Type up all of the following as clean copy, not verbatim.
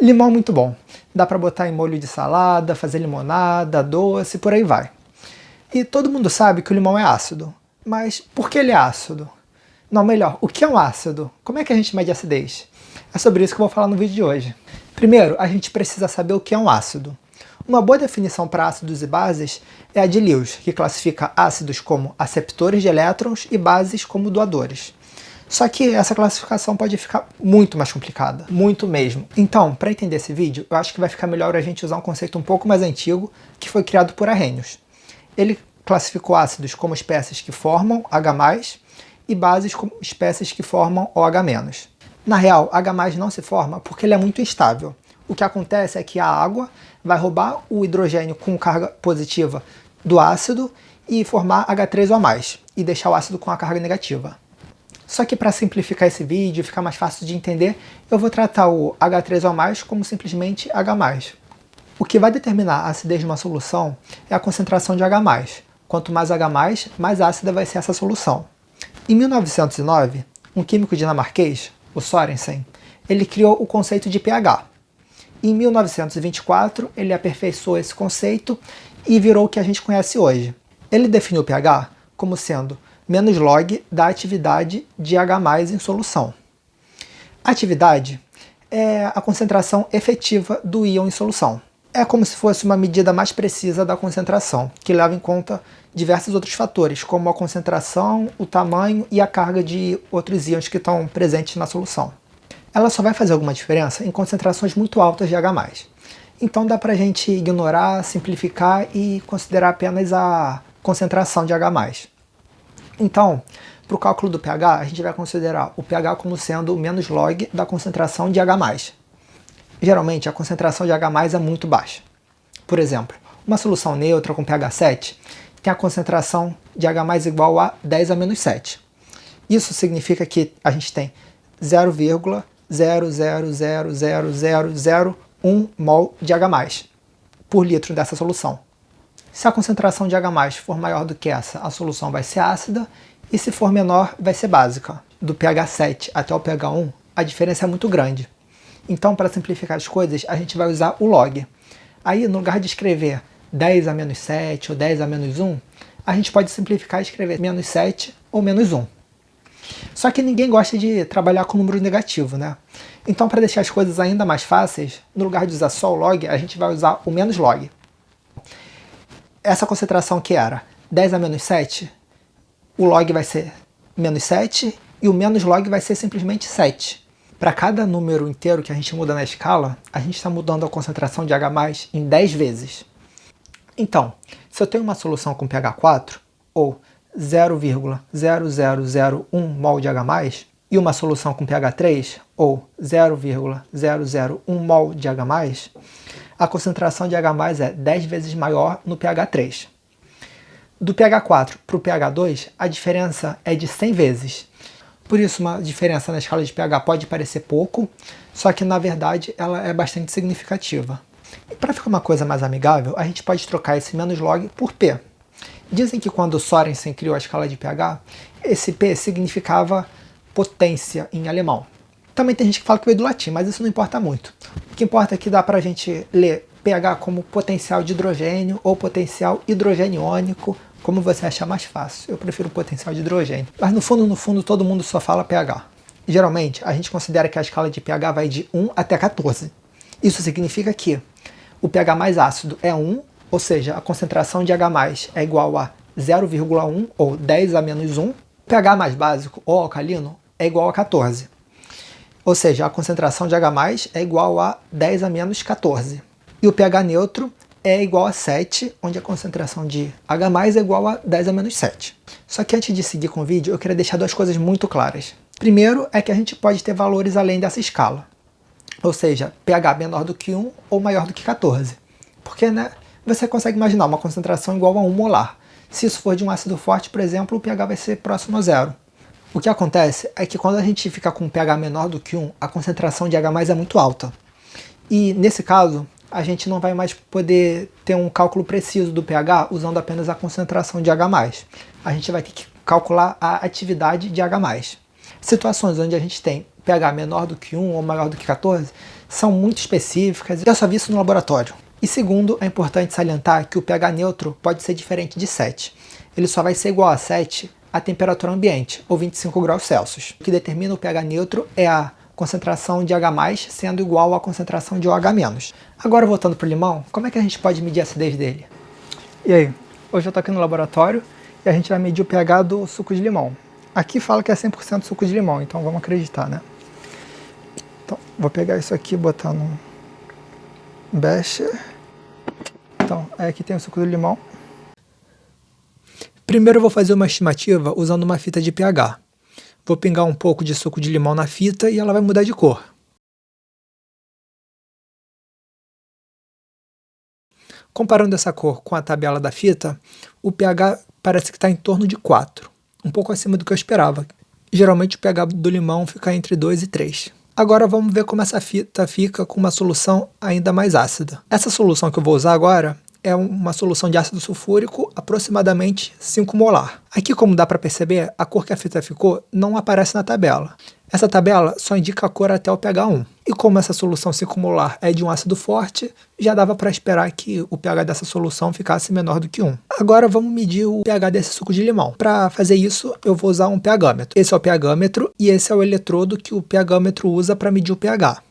Limão é muito bom. Dá para botar em molho de salada, fazer limonada, doce, por aí vai. E todo mundo sabe que o limão é ácido. Mas por que ele é ácido? Não, melhor, o que é um ácido? Como é que a gente mede a acidez? É sobre isso que eu vou falar no vídeo de hoje. Primeiro, a gente precisa saber o que é um ácido. Uma boa definição para ácidos e bases é a de Lewis, que classifica ácidos como aceptores de elétrons e bases como doadores. Só que essa classificação pode ficar muito mais complicada, muito mesmo. Então, para entender esse vídeo, eu acho que vai ficar melhor a gente usar um conceito um pouco mais antigo, que foi criado por Arrhenius. Ele classificou ácidos como espécies que formam H+, e bases como espécies que formam OH-. Na real, H+ não se forma porque ele é muito instável. O que acontece é que a água vai roubar o hidrogênio com carga positiva do ácido e formar H3O+, e deixar o ácido com a carga negativa. Só que para simplificar esse vídeo e ficar mais fácil de entender, eu vou tratar o H3O+, como simplesmente H+. O que vai determinar a acidez de uma solução é a concentração de H+. Quanto mais H+, mais ácida vai ser essa solução. Em 1909, um químico dinamarquês, o Sørensen, ele criou o conceito de pH. Em 1924, ele aperfeiçoou esse conceito e virou o que a gente conhece hoje. Ele definiu o pH como sendo menos log da atividade de H+ em solução. A atividade é a concentração efetiva do íon em solução. É como se fosse uma medida mais precisa da concentração, que leva em conta diversos outros fatores, como a concentração, o tamanho e a carga de outros íons que estão presentes na solução. Ela só vai fazer alguma diferença em concentrações muito altas de H+. Então dá para a gente ignorar, simplificar e considerar apenas a concentração de H+. Então, para o cálculo do pH, a gente vai considerar o pH como sendo o menos log da concentração de H+. Geralmente, a concentração de H+ é muito baixa. Por exemplo, uma solução neutra com pH 7 tem a concentração de H+ igual a 10 a menos 7. Isso significa que a gente tem 0,0000001 mol de H+ por litro dessa solução. Se a concentração de H+ for maior do que essa, a solução vai ser ácida, e se for menor, vai ser básica. Do pH 7 até o pH 1, a diferença é muito grande. Então, para simplificar as coisas, a gente vai usar o log. Aí, no lugar de escrever 10 a menos 7 ou 10 a menos 1, a gente pode simplificar e escrever menos 7 ou menos 1. Só que ninguém gosta de trabalhar com número negativo, né? Então, para deixar as coisas ainda mais fáceis, no lugar de usar só o log, a gente vai usar o menos log. Essa concentração que era 10 a menos 7, o log vai ser menos 7 e o menos log vai ser simplesmente 7. Para cada número inteiro que a gente muda na escala, a gente está mudando a concentração de H+ em 10 vezes. Então, se eu tenho uma solução com pH 4, ou 0,0001 mol de H+, e uma solução com pH 3, ou 0,001 mol de H+, a concentração de H+ é 10 vezes maior no pH 3. Do pH 4 para o pH 2, a diferença é de 100 vezes. Por isso, uma diferença na escala de pH pode parecer pouco, só que na verdade ela é bastante significativa. E para ficar uma coisa mais amigável, a gente pode trocar esse menos log por P. Dizem que quando Sørensen criou a escala de pH, esse P significava potência em alemão. Também tem gente que fala que veio do latim, mas isso não importa muito. O que importa é que dá para a gente ler pH como potencial de hidrogênio ou potencial hidrogeniônico, como você achar mais fácil. Eu prefiro potencial de hidrogênio. Mas no fundo, todo mundo só fala pH. Geralmente, a gente considera que a escala de pH vai de 1 até 14. Isso significa que o pH mais ácido é 1, ou seja, a concentração de H+ é igual a 0,1 ou 10 a menos 1. O pH mais básico ou alcalino é igual a 14. Ou seja, a concentração de H+ é igual a 10 a menos 14. E o pH neutro é igual a 7, onde a concentração de H+ é igual a 10 a menos 7. Só que antes de seguir com o vídeo, eu queria deixar duas coisas muito claras. Primeiro é que a gente pode ter valores além dessa escala. Ou seja, pH menor do que 1 ou maior do que 14. Porque, né, você consegue imaginar uma concentração igual a 1 molar. Se isso for de um ácido forte, por exemplo, o pH vai ser próximo a 0. O que acontece é que quando a gente fica com um pH menor do que 1, a concentração de H+ é muito alta. E nesse caso, a gente não vai mais poder ter um cálculo preciso do pH usando apenas a concentração de H+. A gente vai ter que calcular a atividade de H+. Situações onde a gente tem pH menor do que 1 ou maior do que 14 são muito específicas e eu só vi isso no laboratório. E segundo, é importante salientar que o pH neutro pode ser diferente de 7. Ele só vai ser igual a 7 à temperatura ambiente, ou 25 graus Celsius. O que determina o pH neutro é a concentração de H+, sendo igual à concentração de OH-. Agora voltando para o limão, como é que a gente pode medir a acidez dele? E aí, hoje eu estou aqui no laboratório e a gente vai medir o pH do suco de limão. Aqui fala que é 100% suco de limão, então vamos acreditar, né? Então, vou pegar isso aqui e botar no becher. Então, aqui tem o suco do limão. Primeiro eu vou fazer uma estimativa usando uma fita de pH. Vou pingar um pouco de suco de limão na fita e ela vai mudar de cor. Comparando essa cor com a tabela da fita, o pH parece que está em torno de 4, um pouco acima do que eu esperava. Geralmente o pH do limão fica entre 2 e 3. Agora vamos ver como essa fita fica com uma solução ainda mais ácida. Essa solução que eu vou usar agora é uma solução de ácido sulfúrico, aproximadamente 5 molar. Aqui, como dá para perceber, a cor que a fita ficou não aparece na tabela. Essa tabela só indica a cor até o pH 1. E como essa solução 5 molar é de um ácido forte, já dava para esperar que o pH dessa solução ficasse menor do que 1. Agora vamos medir o pH desse suco de limão. Para fazer isso, eu vou usar um pHmetro. Esse é o pHmetro e esse é o eletrodo que o pHmetro usa para medir o pH.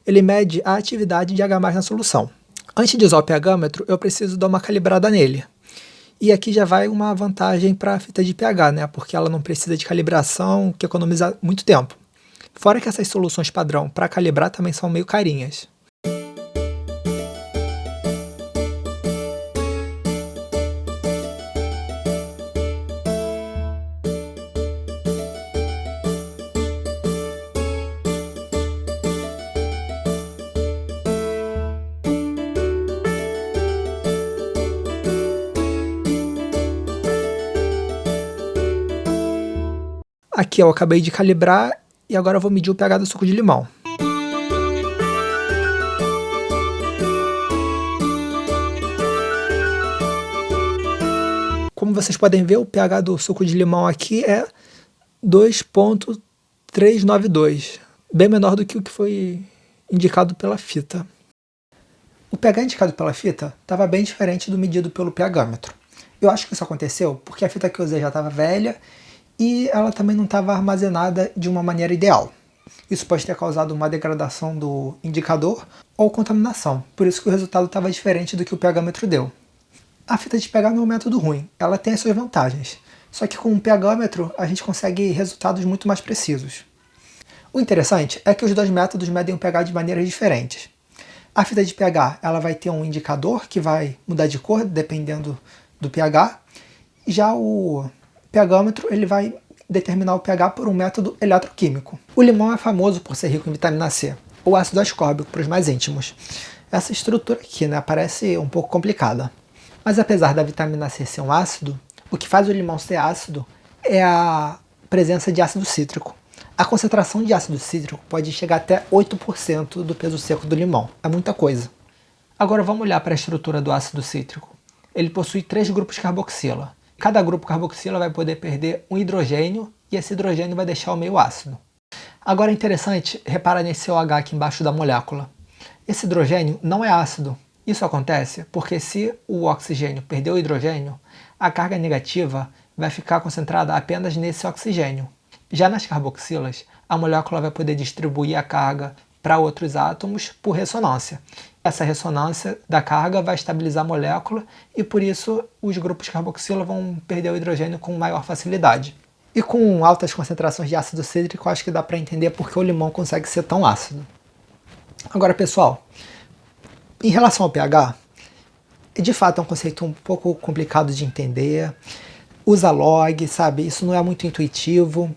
Ele mede a atividade de H+ na solução. Antes de usar o pHmetro, eu preciso dar uma calibrada nele. E aqui já vai uma vantagem para a fita de pH, né? Porque ela não precisa de calibração, que economiza muito tempo. Fora que essas soluções padrão para calibrar também são meio carinhas. Aqui eu acabei de calibrar e agora eu vou medir o pH do suco de limão. Como vocês podem ver, o pH do suco de limão aqui é 2,392, bem menor do que o que foi indicado pela fita. O pH indicado pela fita estava bem diferente do medido pelo pHmetro. Eu acho que isso aconteceu porque a fita que eu usei já estava velha e ela também não estava armazenada de uma maneira ideal. Isso pode ter causado uma degradação do indicador ou contaminação, por isso que o resultado estava diferente do que o pHmetro deu. A fita de pH não é um método ruim, ela tem as suas vantagens, só que com o pHmetro a gente consegue resultados muito mais precisos. O interessante é que os dois métodos medem o pH de maneiras diferentes. A fita de pH ela vai ter um indicador que vai mudar de cor dependendo do pH, já o pHmetro ele vai determinar o pH por um método eletroquímico. O limão é famoso por ser rico em vitamina C, ou ácido ascórbico para os mais íntimos. Essa estrutura aqui, né, parece um pouco complicada. Mas apesar da vitamina C ser um ácido, o que faz o limão ser ácido é a presença de ácido cítrico. A concentração de ácido cítrico pode chegar até 8% do peso seco do limão. É muita coisa. Agora vamos olhar para a estrutura do ácido cítrico. Ele possui 3 grupos carboxila. Cada grupo carboxila vai poder perder um hidrogênio e esse hidrogênio vai deixar o meio ácido. Agora é interessante reparar nesse OH aqui embaixo da molécula. Esse hidrogênio não é ácido. Isso acontece porque se o oxigênio perder o hidrogênio, a carga negativa vai ficar concentrada apenas nesse oxigênio. Já nas carboxilas, a molécula vai poder distribuir a carga para outros átomos por ressonância. Essa ressonância da carga vai estabilizar a molécula e por isso os grupos carboxila vão perder o hidrogênio com maior facilidade. E com altas concentrações de ácido cítrico, acho que dá para entender porque o limão consegue ser tão ácido. Agora, pessoal, em relação ao pH, de fato é um conceito um pouco complicado de entender. Usa log, sabe? Isso não é muito intuitivo.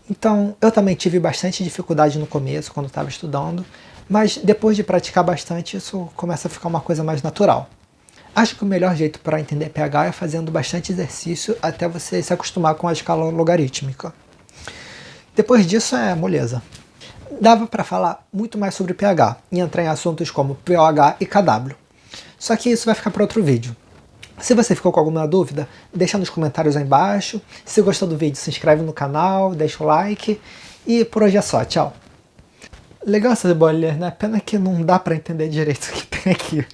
Então, eu também tive bastante dificuldade no começo, quando estava estudando, mas depois de praticar bastante, isso começa a ficar uma coisa mais natural. Acho que o melhor jeito para entender pH é fazendo bastante exercício até você se acostumar com a escala logarítmica. Depois disso é moleza. Dava para falar muito mais sobre pH e entrar em assuntos como pOH e kW. Só que isso vai ficar para outro vídeo. Se você ficou com alguma dúvida, deixa nos comentários aí embaixo. Se gostou do vídeo, se inscreve no canal, deixa o like. E por hoje é só, tchau! Legal essas bolinhas, né? Pena que não dá pra entender direito o que tem aqui.